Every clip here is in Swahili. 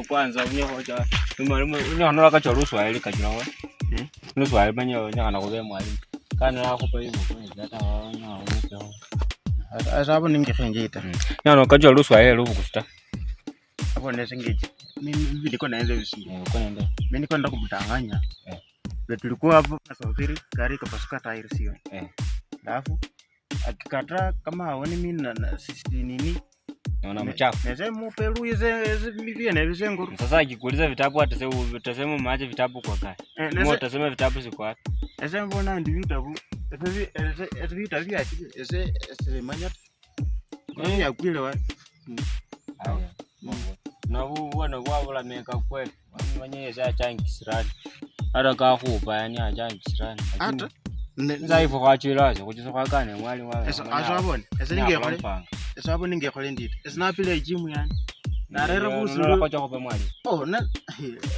Kwanza unyohoja. Unyohonola ka Luswahili kajirawa. Luswahili banyo nyana ko be mwalimu. Kana akupa hivyo data wana umepo. Asabo ningefengita. Nyana ka Luswahili lukusta. Hapo nesengeje. Mimi niko naenda visi. Uko naenda. Mimi niko naenda kumdanganya. Tulikuwa hapo nasafiri gari kapasuka tairi sio. Alafu akikataa kama haoni mimi na sisi nini? Naona mchafu. Nasema Peru hizo mivie na hizo nguru. Sasa akikuuliza vitabu atasema maache vitabu kwa gari. Mbona utasema vitabu ziko wapi? Nasema mbona ndio vitabu. Sasa vitabu vya ese manya. Ni ya kwile wa. Haya. Na huwa na wala meka kweli. Mwenyewe sasa changi kisirani. Hata kakupa yani ajanga kisirani. Hata nzaifu kwachilazo kuchisoka kane mwali wawe. Asabone. Ese ningekole. Esabo ningekole nditi. Esinapile jimu yani. Narera kusulo kwacha kwa mwali.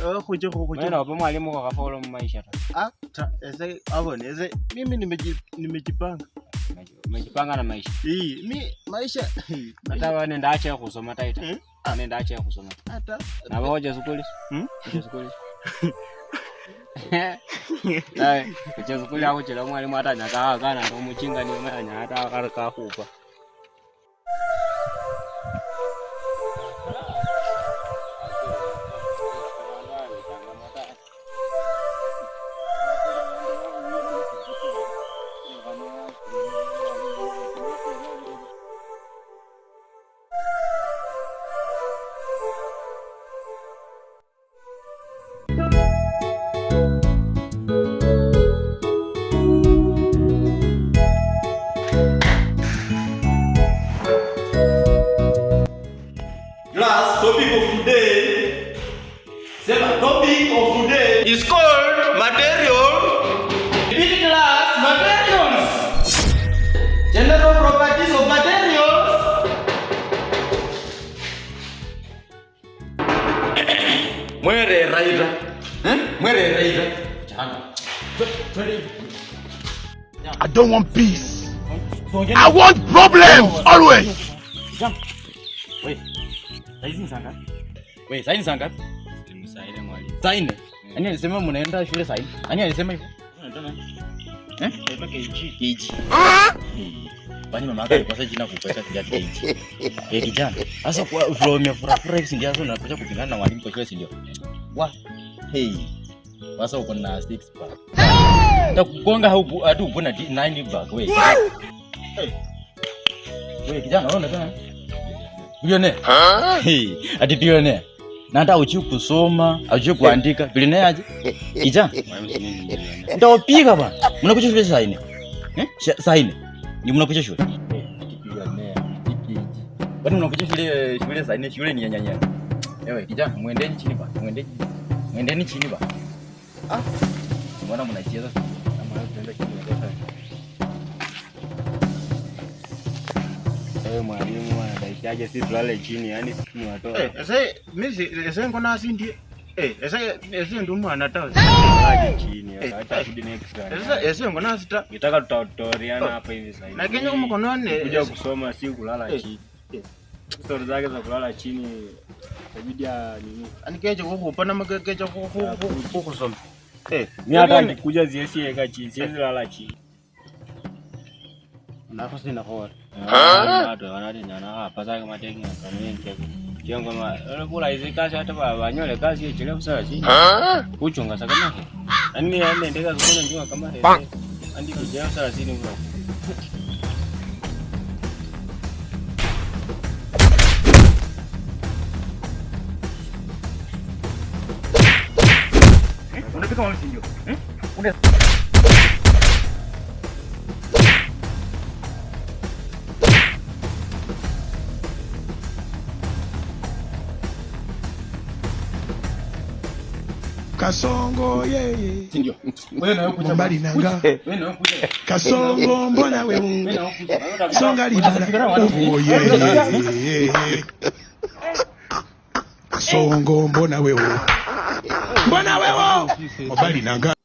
Na kuja kwa Mwana kwa mwali mko kafaulu maisha ta. Ese abone. Ese mimi nimejipanga. Umejipanga na maisha. Mimi maisha. Hata wewe nenda acha kusoma taita. Nenda acha kusoma. Hata. Na wewe hoja skuli? Hoja skuli. Dai, hoja skuli hapo chela mwalimu hata nyaka kana ndo mchinga ni mwana hata akaraka kupa. Topic of today. The topic of today is called material. Repeat class, materials. General properties of materials. Mwere raida. Mwere raida. I don't want peace. I want problems always. Jump. Wait. Saizi sanga? Wait, saizi sanga? Msaile mwalimu. Saine. Ani alisema mnaenda shule saini. Ani alisema hivyo? Ndio KG. Bani mama yake alikosa jina kupata kia KG. Kijana. Sasa kwa from ya fura hivi ndio sasa unakuja kupingana na mwalimu kwa shule si ndio? Sasa uko na 6 pack. Nitakugonga hatu upo na 9 bag wewe. Wewe kijana unaona tena? Bilionea? Ati bilionea. Na hata hujui kusoma, hujui kuandika. Bilionea aje? Kijana? Nitawapiga bwana. Mnakuja shule saa 4. Saa 4. Ni mnakuja shule. Bilionea. Bado mnakuja shule saa 4, shule ni nyanya. Ewe kijana, muendeni chini bwana. Muendeni chini bwana. Mbona mnacheza? Kama tunaenda chini sasa. Mwalimu anadaikiaje sisi tulale chini yani sisi ni watoto. Ese ngona asindie. Ese ndo mwana tawe. Aje chini hata kudi next time. Ese ngona asita. Nitaka tutautoriana hapa hivi sasa. Na Kenya mkononi kuja kusoma si kulala chini. Story zake za kulala chini inabidi nini? Ani keje kukupa na makeje kusoma. Mimi hata nikikuja ziesi eka chini, siwezi lala chini. Nako sina kwa. Watu wanadenya hapa sasa kama teki kama yeye kiongo kula hizo kazi hata wanyole kazi ichelewa sana chini. Uchunga sasa kama yani ndeka zikona njua kama hivi. Andi kijana sana chini bro. Unapika wapi ndio? Kasongo yeye. Ndio. Wewe na ukuja mbali nanga. Wewe na ukuja. Kasongo mbona wewe? Songa libala. Oh yeye. Kasongo mbona wewe? Mbona wewe? Mbali nanga.